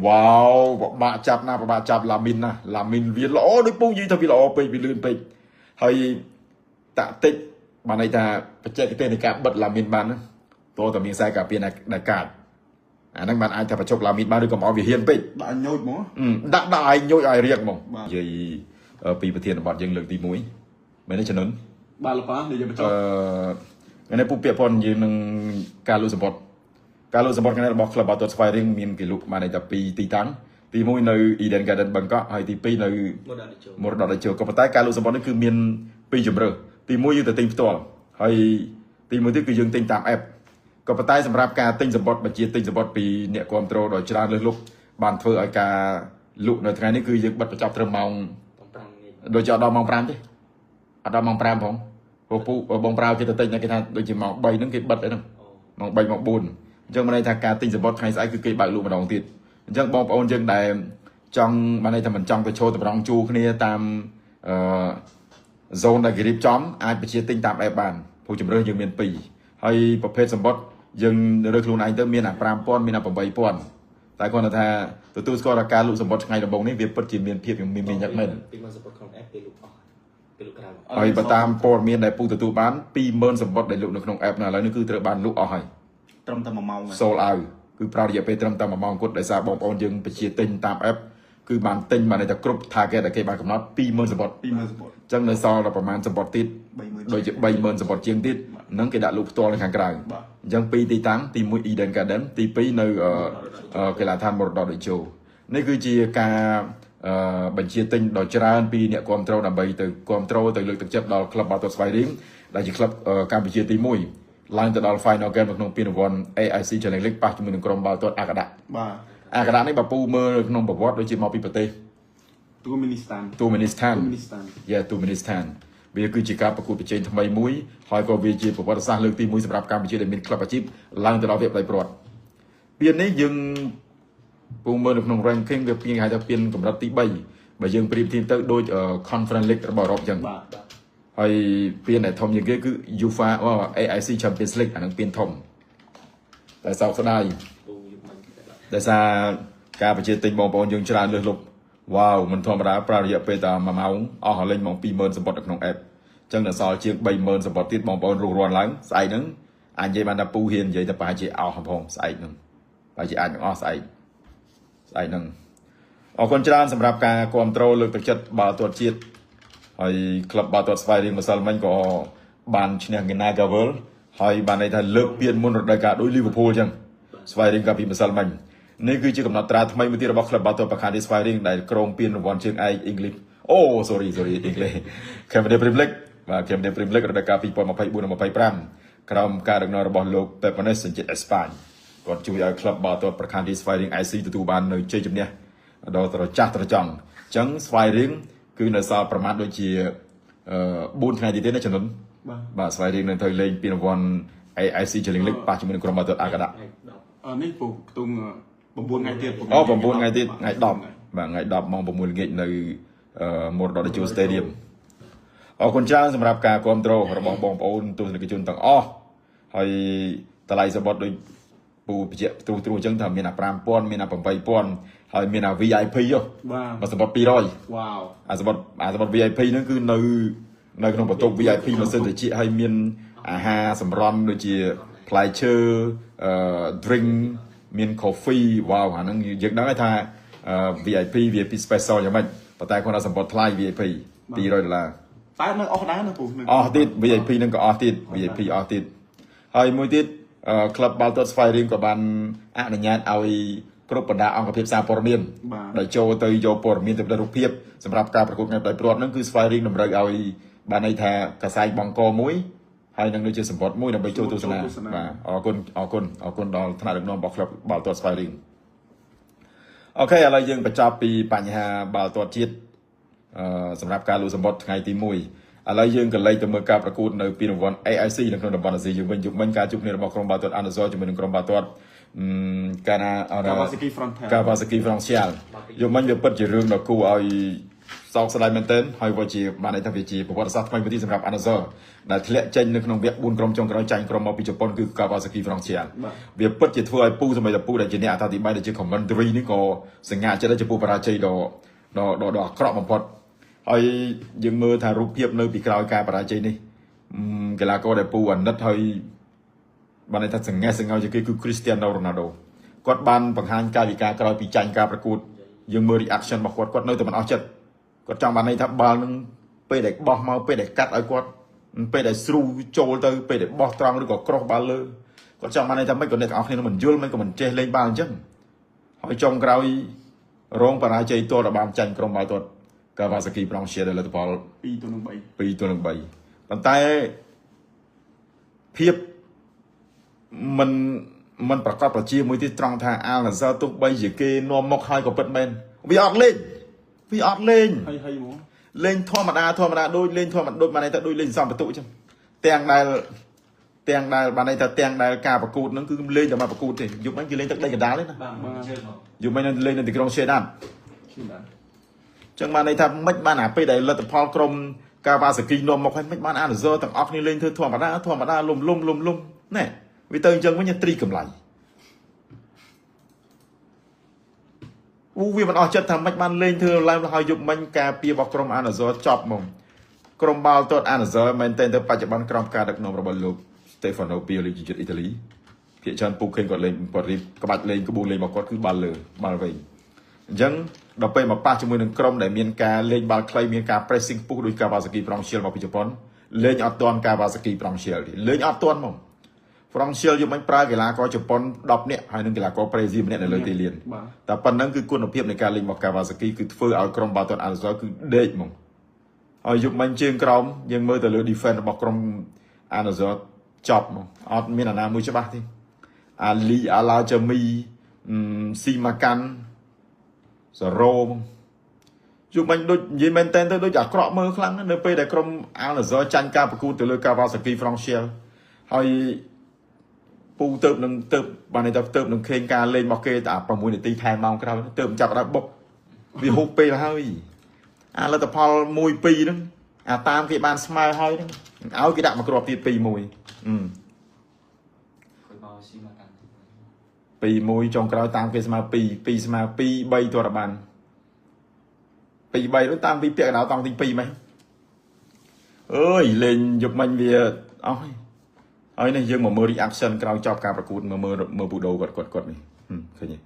wow bạ chạp na bạ chạp làm min viên lỗ đối bông gì thôi vì lỗ bị lươn bị hay tạ tích mà này ta phải chạy cái tên này cả bật làm min bán tôi tầm miếng sai cả tiền này đại cả năng bạn ai ta phải chọc làm min bán được còn bảo vì hiền bị đại nhồi mỏ đã ai nhồi ai riêng mong vậy bịประเทศบอลยังเหลือตีมุ้ยไม่ได้ชนะบาลฟ้าเดี๋ยวจะไปจบในปุ๊บเปียพอนยืนการลุสปอร์ตกันในบอกคลับบอลตัวสไปริงมีนกิลุมาในแต่ปีตีตั้งตีมุ้ยในอีเดนการ์เดนบังก็ให้ตีปีในมรดกได้เจอกับปะใต้การลุสปอร์ตนั่นคือมีนปีจุ่มเรือตีมุ้ยยืนแต่ตีตัวให้ตีมุ้ยที่คือยืนตีตามแอปกับปะใต้สำหรับการตีสปอร์ตบัญชีตีสปอร์ตปีเนี่ยความโตโดยชนะเลยลุกบานเฟอร์ไอการลุในทางนี้คือยืนบัตรประจับเติมมองโดยจะดอมองปรามดิดอมองปรามผมปุ๊บบองปรามที่ตัวเต็งในการโดยจะมองใบนั่งกิบัตรเลยนั่งมองใบมองบุญจังมาในทางการติงสปอร์ตไฮไซคือกิบัตรลูกมาดองติดจังบองปอนจังได้จังมาในทางมันจังไปโชว์แต่รองจูขึ้นนี่ตามโซนได้กิริบจอมอาจไปเชียร์ติงตามแอบบานผู้จำเรื่องยังเมียนปีให้ประเภทสปอร์ตยังเรื่องครูนายเตอร์เมียนปรามป้อนมีนาปใบป้อนแต่ก่อนนะท่าตัวสกอร์การลุสปอร์ตไงระบบนี้เวียบปัจจิเมียนเพียบยังมียักษ์เม่นไอ้ประตามปอร์เมียนได้ปูตัวบ้านปีเมินสปอร์ตได้ลุในขนมแอปนะแล้วนี่คือเตอร์บ้านลุกเอาให้ตรมตามมาโซลเอาคือปราดีไปตรมตามมากดได้ซาบองปอนยังไปเชียร์ติงตามแอปคือบ้านติงมาในแต่กรุ๊ปทาร์เก็ตแต่เก็บบ้านกำนัดปีเมินสปอร์ตจังในซอเราประมาณสปอร์ตติดโดยจะใบเมินสปอร์ตเชียงติดนั่งกระดาษลูกตัวในข้างกลางยังปีตีตั้งตีมวยอีเดนการเดนตีปีในกีฬาทานมรดกได้โชว์นี่คือจีการบัญชีติงโดยจราปีเนี่ยความโตนำไปtừความโตtừ lực thực chất đó club bảo tồn xoay riêng là chỉ clubการบัญชีตีมวยหลังจากดอลไฟนอลเกมของปีนวัน AIC เฉลิมเล็กปัจจุบันกรมบอลตัวอากาศนี่แบบปูเมื่อขนมแบบวอดโดยจีมอปีประเทศตูมินิสถานตูมินิสถานวิธีจีการประกวดประเจนทำไมมุ้ยหอยก็วิธีประวัติศาสตร์เรื่องตีมุ้ยสำหรับการบัญชีได้มีคลับอาชีพหลังจากเราเวียบไรปลอดเปลี่ยนนี้ยังปูเมื่อขนมแรงเข้มกับเพียงหายจากเปลี่ยนกับรัตติใบยังเปลี่ยนทีมเตอร์โดยคอนเฟอเรนซ์เล็กระบอบรอบยังไอเปลี่ยนไหนทอมยังก็คือยูฟ่าว่า AIC แชมเปี้ยนส์ลีกอันนั้นเปลี่ยนทอมแต่สาวก็ได้แต่ซาการประเจติงบอลบอลยังชนะเลือดลบว้าวมันธรรมดาปราดีไปตามมาเมาอ๋อเล่นมองปีเมินสปอร์ตกับน้องแอปจังแต่ซอยเชียงใบเมินสปอร์ตติดมองบอลรูร้อนหลังใส่นึงอันเจมันดับปูเฮียนใหญ่แต่ปลายเจเอาหอมพองใส่นึงปลายเจอันอ๋อใส่นึงออกคนชนะสำหรับการควบโตเลือกตัดจัดบาตัวเชียดไอ้คลับบาตัวสไปริงมาซาลมันก็บานชนะกันนากาเวลไอ้บานในทางเลือกเปลี่ยนมุนรดการโดยลิเวอร์พูลจังสไปริงกับพิมซาลมันนี่คือชื่อกำหนดตราทำไมมือที่เราบอกคลับบาตัวประคานที่สไปริงได้โครงเปลี่ยนวันเชียงไออังกฤษโอ้ sorry อังกฤษแคมเปญพรีเมียร์ลีกว่าแคมเปญพรีเมียร์ลีกรดการปีปอนมาไปบุญมาไปพรำครามการดักนอร์บอลโลกเปปเนสสัญจิตเอสปานก่อนช่วยคลับบาตัวประคานที่สไปริงไอซีตัวบานในเจจุดเนี้ยโดยตระจักตระจังจังสไปริงคือในซาประมาณโดยเชียบุญไงดีเด่นในฉนนบ่าสไปริงในไทยเลนปีนวันไอซีเฉลิมเล็กปัจจุบันกรมบาตัวอากาศนี่ปลูกตุงผมบุญไงเตี้ยผมบุญไงเตี้ยไงดอมบ่าไงดอมมองผมบุญเงยในมรดกจูสเตเดียมเอาคนจ้างสำหรับการควบโตระบองบองโอนตัวสนิทจุนต่างอ้อให้ตะไลสปอร์ตโดยปูเจตัวจังทำมีนาปรามป้อนมีนาผมไปป้อนให้มีนา VIP อ่ะมาสปอร์ตปีร้อยว้าวสปอร์ต VIP นั่นคือในขนมปังตุก VIP มาเสนอจีให้มีอาหารสำรองโดยจีพลายเชอร์ดริงมีกาแฟว้าวอันนั้นยังได้ท่าVIP special อย่างไรแต่คนเราสปอร์ตไลน์ VIP ปีร้อยละตายนั่งออกได้นะปู่อ๋อติด VIP นั่นก็อ๋อติด VIP อ๋อติดให้มวยติดคลับบาลตัสไฟริงกับบันอนุญาตเอากรุ๊ปบรรดาองค์กับเพียบซาปอร์เมียนได้โจเตยโยปอร์เมียนแต่ได้รูปเพียบสำหรับการประกวดงานได้ปลอดนั่นคือไฟริงนำเรื่องเอาบันในแทกระไซบังกอมุ้ยให้นั่งในเชิงสปอร์ตมุ้ยนำไปโจตุสนาอ๋อคนดอลถนัดน้องบอกคลับบาลตัสไฟริงโอเคอะไรยังประจับปีปัญหาบาลตัวจิตสำหรับการรู้สมบัติไงตีมุ้ยอะไรยังกันเลยจะเมื่อการประกวดในปีนวัน AIC ในครองบอลซีอยู่เป็นการจุดในระบบครองบอลตัวอันดับสองจะเป็นครองบอลตัวการกาบาสกีฟรอนเชียลอยู่มันจะเปิดจะเรื่องเรากูเอา សោកស្ដាយមែនទែនហើយវាជាបានន័យថាវាជាប្រវត្តិសាស្ត្រថ្មីមួយទៀតសម្រាប់ Anazor ដែលធ្លាក់ចេញនៅក្នុងវគ្គ4ក្រុមចុងក្រោយចាញ់ក្រុមមកពីជប៉ុនគឺ Kawasaki Frontier វាពិតជាធ្វើឲ្យពូសម្រាប់តែពូដែលជាអ្នកអត្ថាធិប្បាយដែលជា commentary នេះក៏សង្ហាចិត្តដែរចំពោះបរាជ័យដ៏អាក្រក់បំផុតហើយយើងមើលថារូបភាពនៅពីក្រោយការបរាជ័យនេះកីឡាករដែលពូអាណិតហើយបានន័យថាសង្ហេះសង្ហោជាងគេគឺ Cristiano Ronaldo គាត់បានបង្ហាញកាយវិការក្រោយពីចាញ់ការប្រកួតយើងមើល reaction របស់គាត់នៅតែមិនអស់ចិត្តគាត់ចង់បានន័យថាបាល់នឹងពេលដែលបោះមកពេលដែលកាត់ឲ្យគាត់ពេលដែលស្រូចូលទៅពេលដែលបោះត្រង់ឬក៏ក្រោះបាល់លើគាត់ចង់បានន័យថាមិនក៏អ្នកទាំងអស់គ្នានឹងមិនយល់មិនក៏មិនចេះលេងបាល់អញ្ចឹងហើយចុងក្រោយរងបរាជ័យទាល់តែបានចាញ់ក្រុមបាល់ទាត់ Kawasaki Frontier ដែលលទ្ធផល2-3ប៉ុន្តែភាពមិនប្រកបប្រជាមួយទៀតត្រង់ថា Al-Nassr ទោះបីជាគេនាំមកហើយក៏ពិតមែនវាអត់លេងហើយហ្មងលេងធម្មតាដូចលេងធម្មតាដូចបានន័យថាដូចលេងសំបន្ទុកអញ្ចឹងទាំងដែលបានន័យថាទាំងដែលការប្រកួតហ្នឹងគឺលេងតែមកប្រកួតទេយប់មិញគេលេងទឹកដីកណ្ដាលទេណាយប់មិញលេងនៅទីក្រុង Shedad ចឹងបានន័យថាមិនបានអាពេលដែលលទ្ធផលក្រុម Kawasaki នាំមកហើយមិនបាន Al-Nassr ទាំងអស់គ្នាលេងធ្វើធម្មតាលំណែវាទៅអញ្ចឹងវិញត្រីកម្លៃវាមិនអស់ចិត្តថាមិនបានលេងធ្វើឡើងហើយយប់មិញការពាររបស់ក្រុម Al-Nassr ចប់មកក្រុមបាល់ទាត់ Al-Nassr មែនតែទៅបច្ចុប្បន្នក្រោមការដឹកនាំរបស់លោក Stefano Pioli ជាជាតិអ៊ីតាលីភាគច្រើនពូឃើញគាត់លេងគាត់រៀបក្បាច់លេងក្បួនលេងរបស់គាត់គឺបាល់លើបាល់វិញអញ្ចឹងដល់ពេលមកប៉ះជាមួយនឹងក្រុមដែលមានការលេងបាល់ខ្លីមានការ pressing ពុះដោយ Kawasaki Frontier មកពីជប៉ុនលេងអត់ទាន់ Kawasaki Frontier ទេលេងអត់ទាន់មក Frontier យកមិនប្រើកីឡាករជប៉ុន10នាក់ហើយនឹងកីឡាករប្រេស៊ីលម្នាក់នៅលើទីលានតែប៉ុណ្ណឹងគឺគុណភាពនៃការលេងរបស់ Kawasaki គឺធ្វើឲ្យក្រុមបាល់ទាត់ Al-Nassr គឺដេកហ្មងហើយយកមិនជើងក្រោមយើងមើលទៅលើ defense របស់ក្រុម Al-Nassr ចប់មកអត់មានអាណាមួយច្បាស់ទេអាលីអាឡាចាមីស៊ីម៉ាកាន់សារ៉ូយកមិនដូចនិយាយមែនតើទៅដូចអាក្រក់មើលខ្លាំងនៅពេលដែលក្រុម Al-Nassr ចាញ់ការប្រកួតទៅលើ Kawasaki Frontier ហើយពូទៅបានន័យថាទៅនឹងឃើញការលេងរបស់គេតែ6នាទីថែមម៉ោងក្រោយទៅចាប់ដល់បុកវាហូបពេលហើយអាលទ្ធផល 1-2 ហ្នឹងអាតាមគេបានស្មើហើយហ្នឹងឲ្យគេដាក់មកគ្រាប់ទៀត 2-1 2-1ចុងក្រោយតាមគេស្មើ2ស្មើ2-3ទាល់តែបាន 2-3 នោះតាមពីពាក់កណ្ដាលតង់ទី2ម៉េចអើយលេងយប់មិញវាអស់ហើយនេះយើងមកមើល reaction ក្រោយចប់ការប្រកួតមើលពូដូគាត់នេះឃើញទេ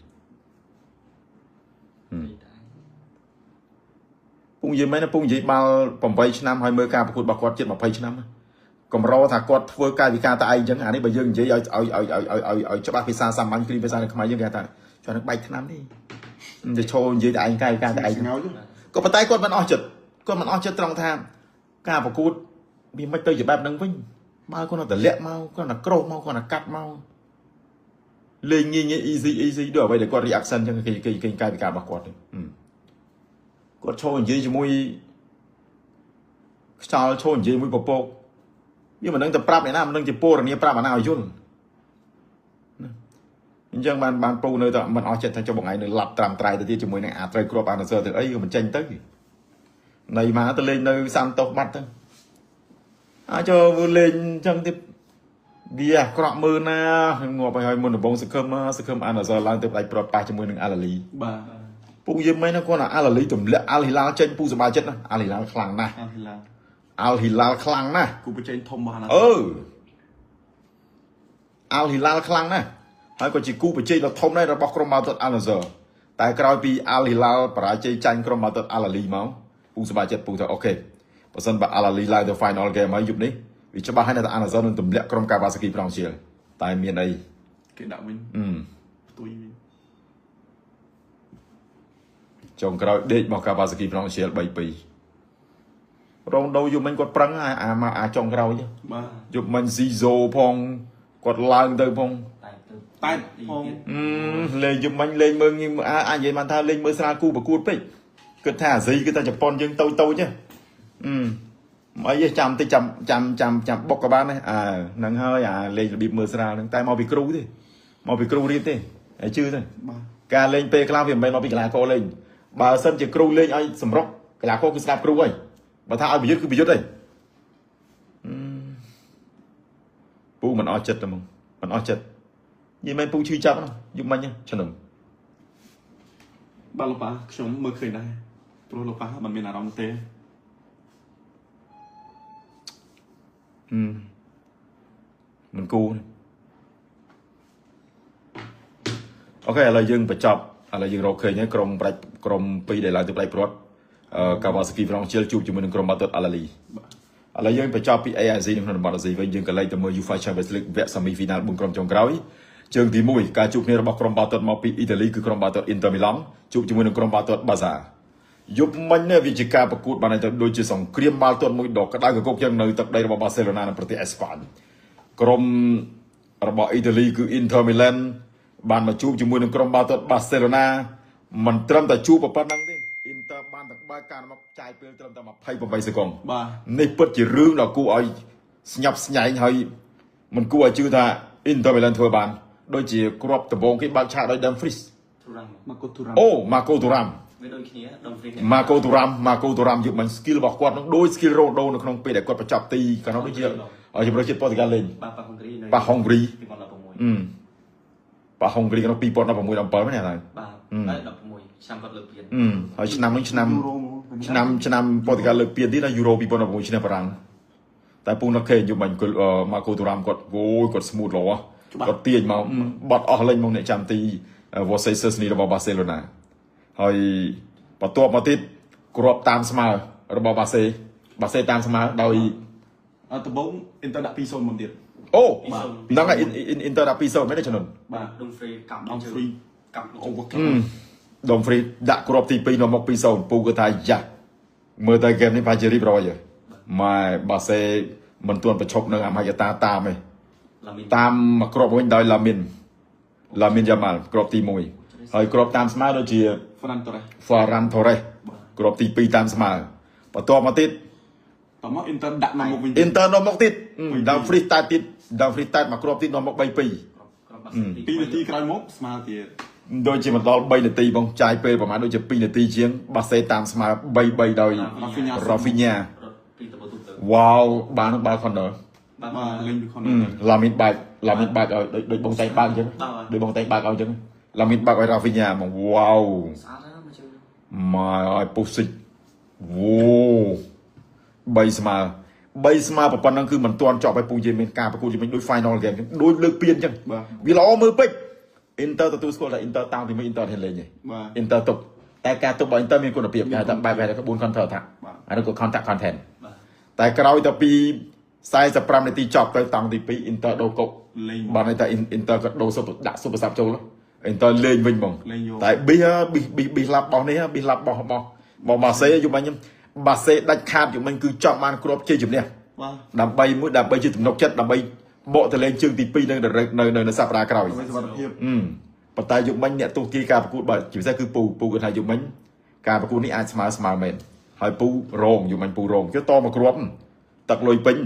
ពងនិយាយមែនណាពងនិយាយបាល់8ឆ្នាំហើយមើលការប្រកួតរបស់គាត់ជិត20ឆ្នាំកម្រថាគាត់ធ្វើកាយវិការតែឯងអញ្ចឹងអានេះបើយើងនិយាយឲ្យច្បាស់ភាសាសាមញ្ញគ្រាភាសានៅខ្មែរយើងគេថាចុះនឹងបែកឆ្នាំនេះទៅឈរនិយាយតែឯងកាយវិការតែឯងក៏ប៉ុន្តែគាត់មិនអស់ចិត្តត្រង់ថាការប្រកួតវាមិនទៅជាបែបហ្នឹងវិញមកគាត់ទៅលាក់មកគាត់ទៅក្រោះមកគាត់ទៅកាត់មកលេងងាយ easy ដូចអ្វីដែលគាត់ reaction អញ្ចឹងគេកាយវិការរបស់គាត់គាត់ឈរនិយាយជាមួយខ្យល់ឈរនិយាយមួយពពកវាមិនដឹងទៅប្រាប់អ្នកណាមិនដឹងជាពរនីប្រាប់អាណាឲ្យយល់អញ្ចឹងបានពូនៅតែមិនអស់ចិត្តថាចុះបងឯងនៅឡាប់ត្រាំត្រៃទៅទៀតជាមួយនឹងអាត្រូវគ្រាប់ Al-Nassr ទៅអីក៏មិនចេញទៅនៃមកទៅលេងនៅសាន់តូសបាត់ទៅអាចចូលលេងអញ្ចឹងទៀតវាអាក្រក់មើលណាងាប់ឲ្យមុនដំបងសង្ឃឹម Al-Nassr ឡើងទៅផ្ដាច់ព្រាត់ប៉ះជាមួយនឹង Al-Ahly បាទពូយើងមិនណាគាត់ថា Al-Ahly ទម្លាក់ Al-Hilal ចេញពូសប្បាយចិត្តណា Al-Hilal ខ្លាំងណាស់ Al-Hilal ខ្លាំងណាស់គូប្រជែងធំរបស់ Al-Hilal ខ្លាំងណាស់ហើយក៏ជាគូប្រជែងដ៏ធំដែររបស់ក្រុមបាល់ទាត់ Al-Nassr តែក្រោយពី Al-Hilal បរាជ័យចាញ់ក្រុមបាល់ទាត់ Al-Ahly មកពូសប្បាយចិត្តពូថាអូខេបើសិនបើ Al-Ahly ឡើងទៅ final game ហើយយប់នេះវាច្បាស់ហើយថា Al-Nassr នឹងទម្លាក់ក្រុម Kawasaki Frontier តែមានអីគេដាក់វិញផ្ទុយវិញចុងក្រោយដេកមក Kawasaki Frontier 3-2រងដូវយប់មិញគាត់ប្រឹងអាចុងក្រោយបាទយប់មិញស៊ីโซផងគាត់ឡើងទៅផងតែផងលេងយប់មិញលេងមើលអាចនិយាយបានថាលេងមើលស្រាលគូប្រកួតពេកគិតថាអាស៊ីគឺតែជប៉ុនយើងតូចទេអីចាំតិចចាំបុកក៏បានដែរហ្នឹងហើយអាលេងរបៀបមើលស្រាលហ្នឹងតែមកពីគ្រូទេមកពីគ្រូរៀនទេហើយជឿទេការលេងពេលខ្លះវាមិនមែនមកពីកីឡាករលេងបើសិនជាគ្រូលេងឲ្យសម្រុកក កីឡាករគឺស្ដាប់គ្រូហើយបើថាឲ្យប្រយុទ្ធគឺប្រយុទ្ធហើយពូមិនអស់ចិត្តទេហ្មងមិនអស់ចិត្តនិយាយមែនពូឈឺចាប់យប់មិញឆ្នឹម បាទលោកប៉ាខ្ញុំមើលឃើញដែរព្រោះលោកប៉ាមិនមានអារម្មណ៍ទេមិនគូអូខេឥឡូវយើងបញ្ចប់ឥឡូវយើងរកឃើញហើយក្រុម2ដែលឡើងទៅផ្លៃព្រាត់Kawasaki ហ្វ្រង់ជិលជួបជាមួយនឹងក្រុមបាល់ទាត់អាឡាលីឥឡូវយើងបញ្ចប់ពី AIC នៅក្នុងតំបន់អាស៊ីវិញយើងក៏លេខទៅមើល UEFA Champions League វគ្គ semi-final 4ក្រុមចុងក្រោយជើងទី1ការជួបគ្នារបស់ក្រុមបាល់ទាត់មកពីអ៊ីតាលីគឺក្រុមបាល់ទាត់ Inter Milan ជួបជាមួយនឹងក្រុមបាល់ទាត់ Barca យប់មិញនេះវាជាការប្រកួតបានទៅដូចជាសង្គ្រាមបាល់ទាត់មួយដកក្តៅកកយ៉ាងនៅទឹកដីរបស់ Barcelona នៅប្រទេសអេស្ប៉ាញក្រុមរបស់អ៊ីតាលីគឺ Inter Milan បានមកជួបជាមួយនឹងក្រុមបាល់ទាត់ Barcelona មិនត្រឹមតែជួបប៉ុណ្ណឹងទេ Inter បានតែបើកការមកចាយពេលត្រឹមតែ28សេកុងបាទនេះពិតជារឿងដ៏គួរឲ្យស្ញប់ស្ញែងហើយមិនគួរឲ្យជឿថា Inter Milan ធ្វើបានដូចជាគ្រាប់ដំបងគេបើកឆាកដោយ Dumfries មកកូទូរ៉ាំ អូ Marco Thuram វាដូចគ្នា Dumfries Marco Thuram យកមិន skill របស់គាត់នឹងដូច skill Ronaldo នៅក្នុងពេលដែលគាត់បញ្ចប់ទីកាលនោះដូចជាជំរឿនជាតិប៉ូទុយហ្គាល់លេងបាទហុងគ្រីនៅ ប៉ះហុងគ្រី 2016ប៉ះហុងគ្រីក្នុង2016 17មែនទេហើយបាទ16ឆ្នាំគាត់លើកពានហើយឆ្នាំនេះឆ្នាំប៉ូទុយហ្គាល់លើកពានទៀតដល់យូរ៉ូ2016ឆ្នាំបារាំងតែពូនៅខេយកបាញ់Marco Thuram គាត់អូយគាត់ smooth ល្អគាត់ទាញមកបត់អស់លេងមកអ្នកចាំទី Worcester នេះរបស់ Barcelona ហើយបន្ទាប់មកទៀតគ្រាប់តាមស្មើរបស់បាសេតាមស្មើដោយដំបូង Inter ដាក់ 2-0 មុនទៀតអូហ្នឹងហើយ Inter ដាក់ 2-0 មែនទេចំនួនបាទ Dumfries កាប់ Dumfries កាប់អូវកាប់ Dumfries ដាក់គ្រាប់ទី2នាំមក 2-0 ពូគាត់ថាយ៉ាមើលទៅហ្គេមនេះប្រហែលជារៀបរយហើយម៉ែបាសេមិនទាន់ប្រឈប់នឹងអាម៉ាយ៉ាតាតាមទេតាមមកគ្រាប់វិញដោយឡាមីនយ៉ាម៉ាល់គ្រាប់ទី1ហើយគ្រាប់តាមស្មើដូចជា Ferran Torres គ្រាប់ទី2តាមស្មើបន្ទាប់មកទៀតតមក Inter ដាក់នាំមុខវិញ Inter នាំមកទៀត Dumfries តែទៀត Dumfries តែមកគ្រាប់ទៀតនាំមក3-2 2នាទីក្រោយមកស្មើទៀតដូចជាមិនដល់3នាទីបងចាយពេលប្រហែលដូចជា2នាទីជាងបាសេតាមស្មើ3-3ដោយ Rafinha វ៉ាវបាននឹងបាល់ corner បាទលេងពី corner ឡាមីនបាក់ឲ្យដូចបងតែងបាក់អញ្ចឹងដូចបងតែងបាក់ឲ្យអញ្ចឹងឡាមីនបាក់ឲ្យ Rafinha ហ្មងវ៉ាវស្អាតណាស់មកជឿមកឲ្យពុះសិចវ៉ូ3ស្មើប៉ុណ្ណឹងគឺមិនទាន់ចប់ឲ្យពូនិយាយមានការប្រកួតជាមួយដូច final game អញ្ចឹងដូចលើកពានអញ្ចឹងវាល្អមើលពេក Inter ទទួលស្គាល់ថា Inter តាំងពីមួយ Inter ហ៊ានលេងទេ Inter ទុកតែការទុករបស់ Inter មានគុណភាពគេហៅថាបែប4 counter attack អានោះក៏ contact content តែក្រោយទៅពី45នាទីចប់ទៅតាំងទី2 Inter ដូរកុកបានន័យថា Inter ក៏ដូរដាក់ super sub ចូល Inter លេងវិញហ្មងតែ bis ឡាប់បោះនេះ bis ឡាប់បោះបាសេយប់មិញបាសេដាច់ខាតយប់មិញគឺចង់បានគ្រាប់ជ័យជំនះដើម្បីជាទំនុកចិត្តដើម្បីបកទៅលេងជើងទី2នៅសប្តាហ៍ក្រោយប៉ុន្តែយប់មិញអ្នកទូទាយការប្រកួតបើជាពិសេសគឺពូគាត់ថាយប់មិញការប្រកួតនេះអាចស្មើមែនហើយពូរងយប់មិញពូរងគេតមកគ្រាប់ទឹកលុយពេញ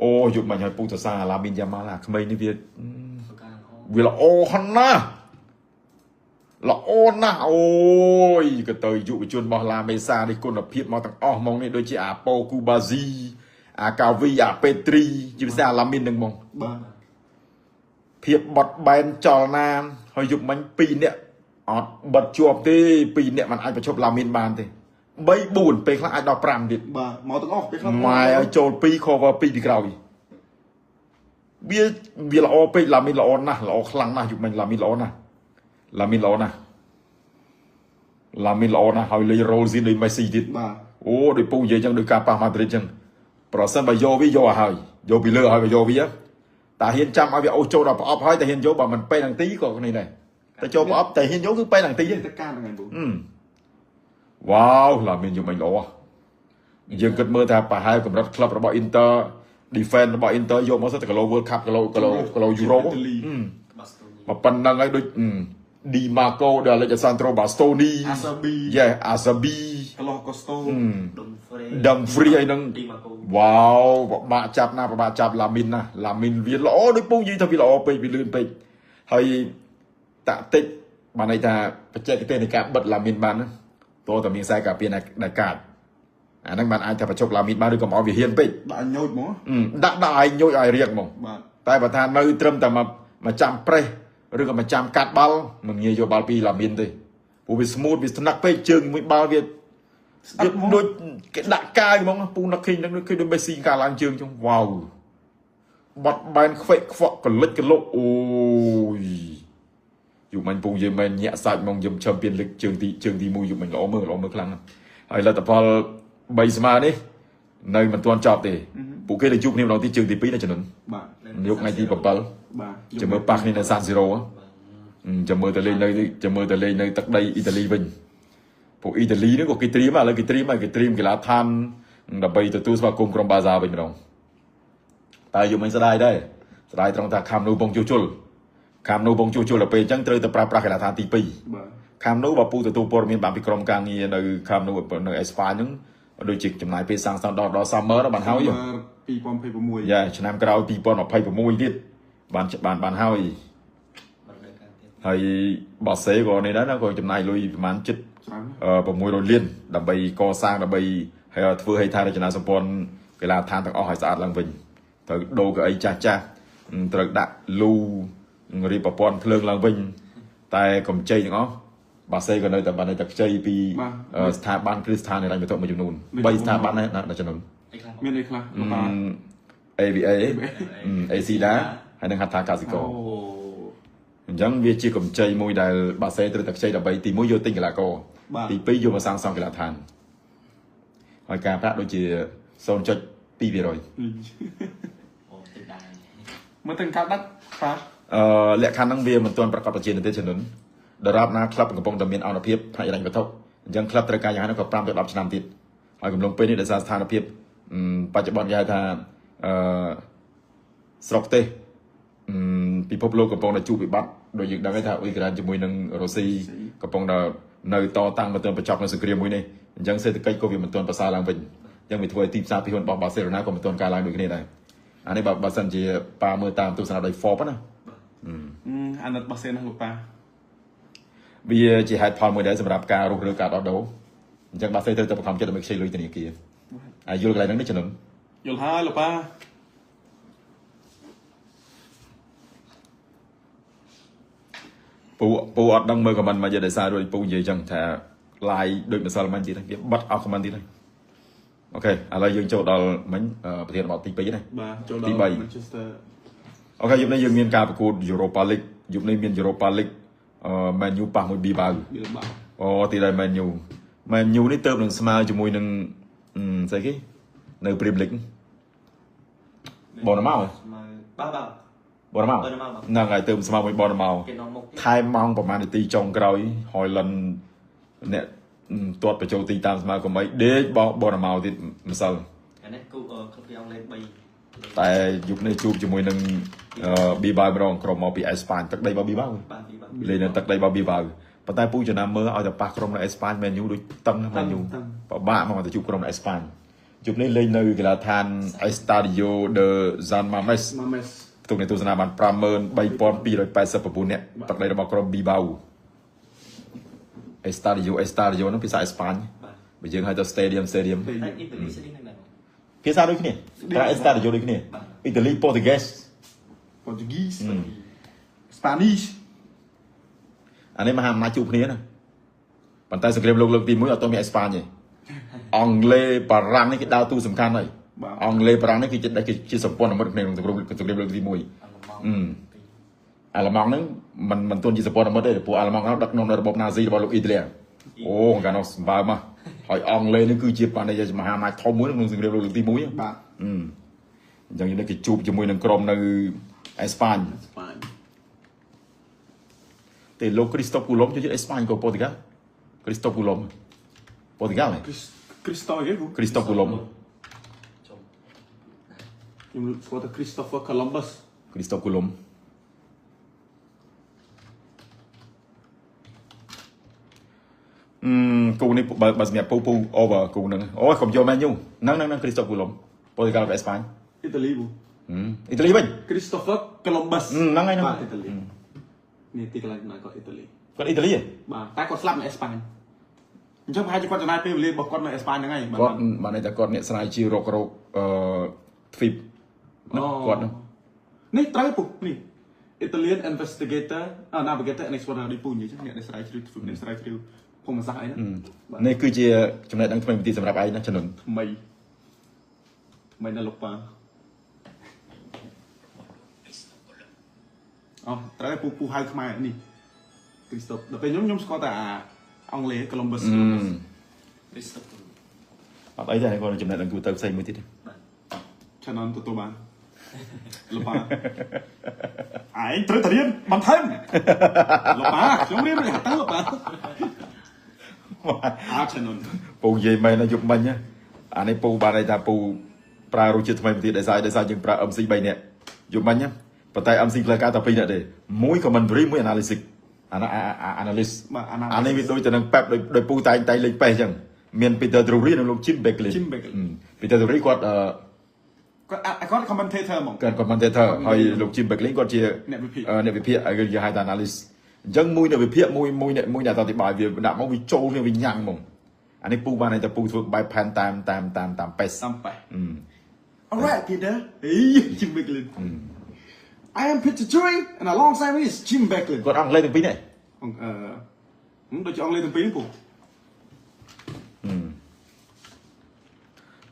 អូយប់មិញហើយពូសរសើរឡាមីនយ៉ាម៉ាល់ក្មេងនេះវាល្អហន់ណាស់ល្អណាស់អូយក៏ទៅយុវជនរបស់ឡាមេសានេះគុណភាពមកទាំងអស់ហ្មងនេះដូចជាអាប៉ូគូបាស៊ីអាកាវីអាពេត្រីជាពិសេសអាឡាមីននឹងហ្មងបាទភាពបត់បែនចលនាហើយយប់មិញ2នាក់អត់បិទជាប់ទេ2នាក់មិនអាចប្រឈប់ឡាមីនបានទេ3 4ពេលខ្លះអាចដល់5ទៀតបាទមកទាំងអស់ពេលខ្លះម៉ែឲ្យចូល2 cover 2ពីក្រោយវាល្អពេកឡាមីនល្អណាស់ល្អខ្លាំងណាស់យប់មិញឡាមីនល្អណាស់ហើយលេងរ៉ូលស៊ីនដូចមេស៊ីទៀតបាទអូដូចពូនិយាយចឹងដូចការប៉ះម៉ាឌ្រីតចឹងប្រសិនបើយកវាយកឲ្យហើយយកពីលើឲ្យយកវាតែហ៊ានចាំឲ្យវាអូសចូលដល់ប្រអប់ហើយតែហ៊ានយកបើមិនពេលនឹងទីក៏គ្នាដែរតែចូលប្រអប់តែហ៊ានយកគឺពេលនឹងទីទេតែការហ្នឹងឯងពូវ៉ាវឡាមីនយប់មិញល្អយើងគិតមើលថាប្រហែលកម្រិតក្លឹបរបស់ Inter defense របស់ Inter យកមកសិតតែគីឡូ World Cup គីឡូ Euro មកប៉ុណ្ណឹងហើយដូចDi Marco ដល់ Alessandro Bastoni Acerbi Carlos Costo Dumfries ហើយនឹងវ៉ាវពិបាកចាប់ឡាមីនណាឡាមីនវាល្អដូចពូនិយាយថាវាល្អពេកវាលឿនពេកហើយតាក់ទិកបានន័យថាបច្ចេកទេសនៃការបិទឡាមីនបាន តតែមានខ្សែការពារដែលកាត់អាហ្នឹងបានអាចថាបញ្ចុកឡាមីតបានឬក៏មកវាហ៊ានពេក ដាក់ញូចហ្មង ដាក់ឲ្យញូចឲ្យរៀងហ្មង បាទ តែបើថានៅត្រឹមតែមកចាំប្រេះឬក៏មកចាំកាត់បាល់មិនងាយយកបាល់ពីឡាមីនទេព្រោះវាស្មូតវាស្នឹកពេកជើងមួយបាល់វាដូចគេដាក់កាយហ្មងពូនឹកឃើញនឹងឃើញដូចមេស៊ីកាឡើងជើងចឹងវ៉ាវបាត់បែនខ្វេកខ្វក់កលិចកលុកអូយយូរមិញពូនិយាយមែនញាក់សាច់ហ្មងយំឆឹមពៀនលិចជើងទី1យូរមិញល្អមើលខ្លាំងហើយលទ្ធផល3ស្មើនេះនៅមិនទាន់ចប់ទេពួកគេនឹងជួបគ្នាម្ដងទីជើងទី2នៅចំនួន បាទ យកថ្ងៃទី7 បាទ ចាំមើលប៉ះគ្នានៅ San Siro ចាំមើលទៅលេងនៅទឹកដីអ៊ីតាលីវិញពួកអ៊ីតាលីនេះក៏គេត្រៀមឥឡូវគេត្រៀមកីឡាដ្ឋានដើម្បីទទួលស្វាគមន៍ក្រុមបាសាវិញម្ដងតែយំមិនស្ដាយដែរស្ដាយត្រង់ថាខាំនូបងជួសជុលដល់ពេលអញ្ចឹងត្រូវតែប្រើប្រាស់កីឡាដ្ឋានទី2 បាទ ខាំនូបើពូទទួលព័ត៌មានបានពីក្រុមការងារនៅខាំនូនៅអេស្ប៉ាញហ្នឹងដូចជាចំណាយពេលសាងសង់ដល់ summer បានហើយ 2026 យ៉ាឆ្នាំក្រោយ2026ទៀតបានហើយបោះសេក៏នេះដែរណាក៏ចំណាយលុយប្រហែលជិត 600 លានដើម្បីកសាងដើម្បីហើយធ្វើឲ្យថារចនាសម្ព័ន្ធកីឡាដ្ឋានទាំងអស់ឲ្យស្អាតឡើងវិញត្រូវដូរកៅអីចាស់ត្រូវដាក់លូរៀបប្រព័ន្ធភ្លើងឡើងវិញតែកម្ចីទាំងអស់បាសេក៏នៅតែបានតែខ្ចីពីស្ថាប័នគ្រឹះស្ថានហិរញ្ញវត្ថុមួយចំនួន3ស្ថាប័ននៅចំនួន មានអីខ្លះ AVA ACDA ហើយនឹងហត្ថកសិករអញ្ចឹងវាជាកម្ចីមួយដែលបាសេត្រូវតែខ្ចីដើម្បីទី1យកទិញកីឡាករទី2យកមកសាងសង់កីឡាដ្ឋានហើយការប្រាក់ដូចជា 0.2% អូតិចដែរ មើលទៅកាត់ដាក់បាទ លក្ខខណ្ឌហ្នឹងវាមិនទាន់ប្រកបប្រជានៅទេចំនួនដរាបណាក្លឹបកំពុងតែមានអនុភាពផ្នែកហិរញ្ញវត្ថុអញ្ចឹងក្លឹបត្រូវការយ៉ាងណាក៏5ទៅ10ឆ្នាំទៀតហើយកំឡុងពេលនេះដោយសារស្ថានភាពបច្ចុប្បន្នគេហៅថាស្រុកទេសពិភពលោកកំពុងតែជួបវិបត្តិដោយយើងដឹងថាអ៊ុយក្រែនជាមួយនឹងរុស្ស៊ីកំពុងតែនៅតតាំងមកទល់បញ្ចប់នៅសង្គ្រាមមួយនេះអញ្ចឹងសេដ្ឋកិច្ចក៏វាមិនទាន់ប្រសើរឡើងវិញអញ្ចឹងវាធ្វើឲ្យទីផ្សារពីហ៊ុនរបស់បាសេឡូណាក៏មិនទាន់កើនឡើងដូចគ្នាដែរអានេះបើសិនជាប៉ាមើលតាមទស្សនវិស័យ Forbes ណា អាណិតរបស់សេណាលោកប៉ា វាជាហេតុផលមួយដែរសម្រាប់ការរុះរើការដោះដូរអញ្ចឹងបាសេត្រូវតែបង្ខំចិត្តដើម្បីខ្ចីលុយធនាគារហើយយល់កន្លែងហ្នឹងនេះចំនួន យល់ហើយលោកប៉ា ពូអត់ដឹងមើលខមមិនមកយកដោយសាររួចពូនិយាយអញ្ចឹងថា live ដូចម្សិលមិនទៀតវាបတ်អស់ខមមិនទៀតហើយអូខេឥឡូវយើងចូលដល់មិញប្រធានបទទី2ណា បាទចូលដល់ Manchester អូខេយប់នេះយើងមានការប្រកួត Europa League យប់នេះមាន Europa League Man U ប៉ះមួយ Bilbao អូទីដែរ Man U នេះទៅនឹងស្មើជាមួយនឹងស្អីគេនៅ Premier League បនម៉ោបាទបនម៉ោហ្នឹងហើយទៅស្មើមួយបនម៉ោថែមម៉ោងប្រហែលនាទីចុងក្រោយ Haaland អ្នកទាត់បញ្ចូលទីតាមស្មើកុំអីដេកបនម៉ោទៀតម្សិល អានេះគូក្លឹបពីអង់គ្លេស3 តែយប់នេះជួបជាមួយនឹង Bilbao ម្ដងក្រុមមកពីអេស្ប៉ាញទឹកដីរបស់ Bilbao លេងនៅទឹកដីរបស់ Bilbao ប៉ុន្តែពូចំណាំមើលឲ្យតែប៉ះក្រុមនៅអេស្ប៉ាញ Man U ដូចតឹង Man U ពិបាកមកទៅជួបក្រុមនៅអេស្ប៉ាញយប់នេះលេងនៅកីឡាដ្ឋាន Estadio de San Mamés ផ្ទុកនៃទស្សនាបាន 53,289 នាក់ទឹកដីរបស់ក្រុម Bilbao Estadio ហ្នឹងភាសាអេស្ប៉ាញបើយើងហៅទៅ Stadium អ៊ីតាលីស្ទីងហ្នឹង ភាសាដូចគ្នាតែ Estadio ដូចគ្នាអ៊ីតាលី Portuguese Spanish អានេះមហាអំណាចជួបគ្នាណាប៉ុន្តែសង្គ្រាមលោកលើកទី1អត់ទាន់មានអេស្ប៉ាញទេអង់គ្លេសបារាំងនេះគេដើរតួសំខាន់ហើយអង់គ្លេសបារាំងនេះគឺជាសម្ព័ន្ធមិត្តគ្នាក្នុងសង្គ្រាមលើកទី1អាល្លឺម៉ង់ហ្នឹងមិនទាន់ជាសម្ព័ន្ធមិត្តទេព្រោះអាល្លឺម៉ង់ហ្នឹងដឹកនាំនៅរបបណាស៊ីរបស់លោកអ៊ីតាលីអូកាលនោះសម្បើមមកហើយអង់គ្លេសនេះគឺជាបានតែមហាអំណាចធំមួយក្នុងសង្គ្រាមលោកលើកទី1បាទអញ្ចឹងនេះគេជួបជាមួយនឹងក្រុមនៅអេស្ប៉ាញតែលោក Christophe Coulomb ជួយអេស្ប៉ាញក៏ប៉ូទុយហ្គាល់ Christophe Coulomb ប៉ូទុយហ្គាល់ Christophe Coulomb ខ្ញុំស្គាល់តែ Christopher Columbus Christophe Coulomb គូនេះបើសម្រាប់ពូ over គូហ្នឹងអូយកុំយក Man U ហ្នឹង Christophe Coulomb ប៉ូទុយហ្គាល់អេស្ប៉ាញអ៊ីតាលីអ៊ីតាលីវិញ Christopher Columbus ហ្នឹងហើយហ្នឹងអ៊ីតាលីនេះទីកន្លែងណាក៏អ៊ីតាលី គាត់អ៊ីតាលីហ៎បាទតែគាត់ស្លាប់នៅអេស្ប៉ាញ chắc hai chúng con tonight pay lên bọc con là Espagne ngay bạn này ta con nè sai chi rọc phim con nè trai phục nè Italian investigator navigator and explorer đi pun vậy chứ nè trai chịu nè trai chịu không mà sai nữa nè cứ chia trong này đang thay vì sầm rạp ấy nó chân nồng mày là lục ba trai pu hai khmer nè Christophe đợt bên nhóm có tại ông lê Columbus ấy là con trong này đang cứ tập xây mới thích cho nên tụi bạn lục ba ai tới thời điểm bằng thêm lục ba chúng đi mới tới lục ba cho nênปูgì mày nó chụp mình nhá anh ấyปูbà này taปูpra rồi chưa thay vì để sai nhưng pra âm sinh bay nè chụp mình nhá và tại âm sinh là cả tập pin nè để mũi của mình với mũi analysis analyst anh ấy đôi từ năng pep đôiปูtay lên pe chẳng miền Peter Drury nó lúc chim bẹt lên Peter Drury quạt có commentator mà cần commentator hồi lúc chim bẹt lên quạt chia nè về phía ở gần hai analyst dân mũi nè về phía mũi nhà tao thì bài về đã máu bị trâu như bị nhang mông anh ấy pu ba này ta pu thuộc bài pan tam pes alright Peter chim bẹt lên I am Peter Drury and alongside me is Jim Becklin còn ăn lên từng pin này đôi cho ông lên từng pin phụ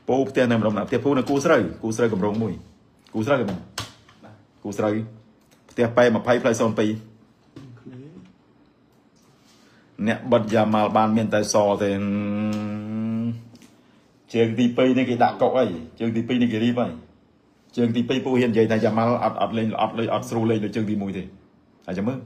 ปูเตียนนำรำนับเตียปูนะกูสไลกับรองมวยกูสไลกับมึงกูสไลเตียไปมาไพ่ไพลซอนไปเนี่ยบัดยามาบานเมียนแต่ซอแต่เชิงตีปีนี่กี่ดักเกาะไอ้เชิงตีปีนี่กี่รีบไอ้เชิงตีปีปูเห็นใหญ่แต่ยามาอัดเลยอัดสรูเลยเลยเชิงตีมวยทีอาจจะมึง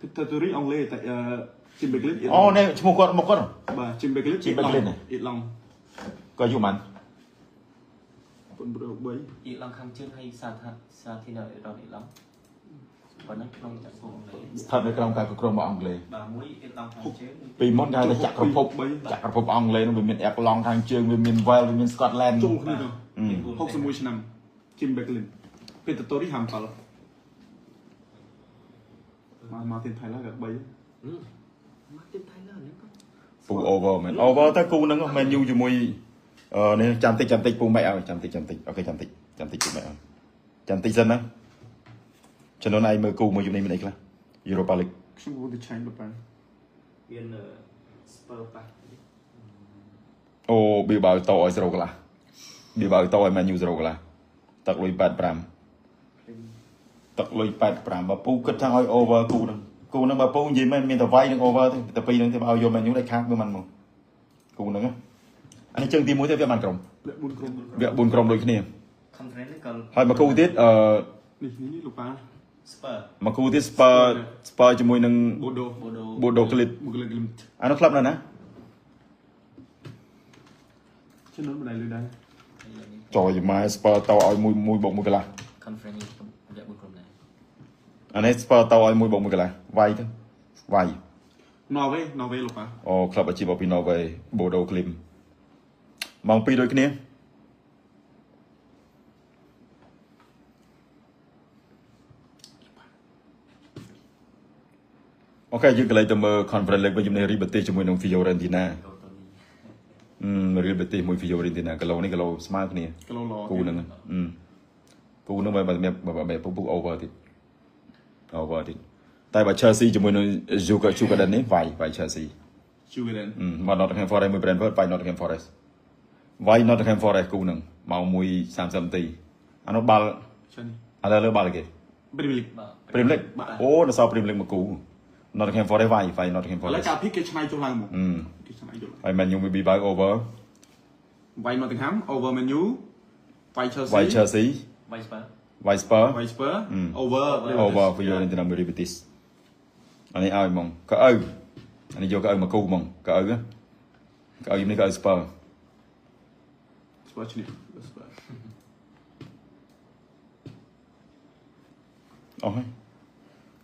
Peter Drury ông lê tại Jim Becklin nè một con bà Jim Becklin ít lòng coi dù mạnh con bro bấy ít lòng khăm chưa hay xa thì nào rồi ít lòng còn nó không chặt phụ ông lấy thật là trong cái cột mà ông lê bà mũi ít lòng khăm chưa vì món gai là chặt cột phục ông lê nó bị miền ép long thang trường bị miền Wales bị miền Scotland chung không được hốc sâm mùi năm Jim Becklin Peter Drury ham pal mà tiền Thái là gặp bấy tiền Thái là nếu cóปูover man over ta cu nó menu cho mùi nên chăm tíchปูmẹ ơi chăm tích ok chăm tíchปูmẹ ơi chăm tích dân á cho nên này mơ cu mùi cho nên mình ấy là Europa League không có được tranh được bạn viên Spurs pa bị bảo tàu rồi là bị bảo tàu menu rồi là tắc lùi bad pram và pu cất thang over cu nó mà pu gì mình tao vay nó over thôi tao pi nó tao bao vô menu đây khác với mình mà cu nó á anh chơi team muối theo bạn còng việc buồn còng đôi khi nè không thấy còn hỏi mà cu tiết lục ba Spurs mà cu tiết Spurs cho mùi nâng bộ đồ clip anh nó club này nè chứ nó này lên đây trời mà Spurs tao ở mùi bụng mùi cái là conference việc buồn còng này anh ấy Spurs tao ở mùi bụng mùi cái là vay thôi vay Norway lục ba club ở chỉ bảo pin Norway bộ đồ clip mong pi đôi cái nè ok dương cái này tụi mơ conference league với chúng này Liberty cho mùi nông Fiorentina Liberty mùi Fiorentina cái lô này cái lô smart nè cú nâng mà mẹ phục over thì tại bà Chelsea cho mùi nông Juka đần ấy vài Chelsea mà Nottingham Forest mùi Brentford vài Nottingham Forest vài Nottingham Forest cú nâng màu mùi 30 tỷ anh nó bal anh là bal kì Premier League nó sao Premier League mà cú Nottingham Forest vài Nottingham Forest lấy cả pick cái này cho lăng một vài Man U mới bị bãi over vài Nottingham over Man U vài Chelsea vài Spurs over Fiorentina mới Betis anh ấy ai mong cái anh ấy vô cái mà cu mong cái á cái giống như cái Spurs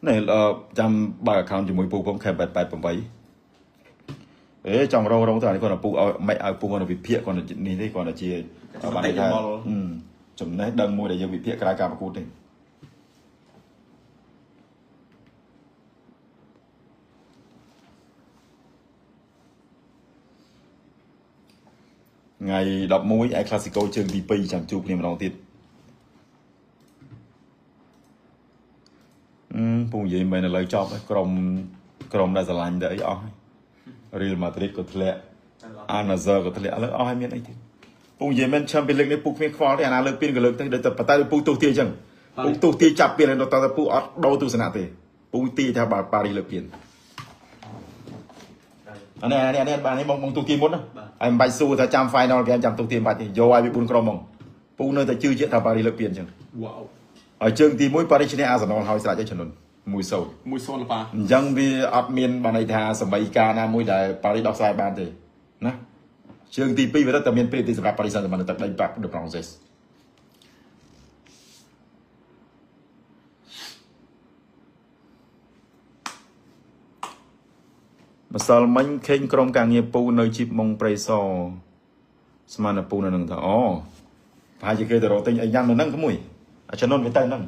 này là trăm ba account cho mỗi bộ phong kèm bẹt bẹt bấm váy trong rau rau thôi còn là pu mẹ ở pu còn là bị phịa còn là ní thế còn là chia bạn này là chấm đấy đâm môi để giờ bị phịa cái cả cút này ngày đọc môi ai classical chương đi pi chẳng chụp niềm lòng tiết pu gì mình là lời chọc crom đã lành đấy Real Madrid có thể Al-Nassr có thể là ai miền ấy thì pu gì mình chăm bên lực này pu miền khoa thì anh lực pin cái lực tới để tập tay pu tu tiên chẳng pu tu tiên chập pin là nó tao pu đâu tu sanh thế pu ti theo bà Paris lực pin anh này bạn ấy mong tu tiên muốn đó anh bay su theo trăm final thì anh chăm tu tiên bài thì do ai bị bún crom mong pu nơi ta chưa chuyện theo Paris lực pin chẳng ở trường thì mỗi Paris này Arsenal hỏi sẽ lại cho trận mùi sầu là pa dân vì admin bạn này thà sầm bay ca na mùi đại Paris đọc sai ban thì nè trường thì pi với đó tầm miền pi thì sầm Paris Saint Germain tập đánh bạc được Francis mà sao mình khen krom càng nhiều pu nơi chip mong preso smart pu nơi nâng thở phải chỉ kêu từ đầu tiên anh nhang nó nâng cái mùi cho nên với tay nâng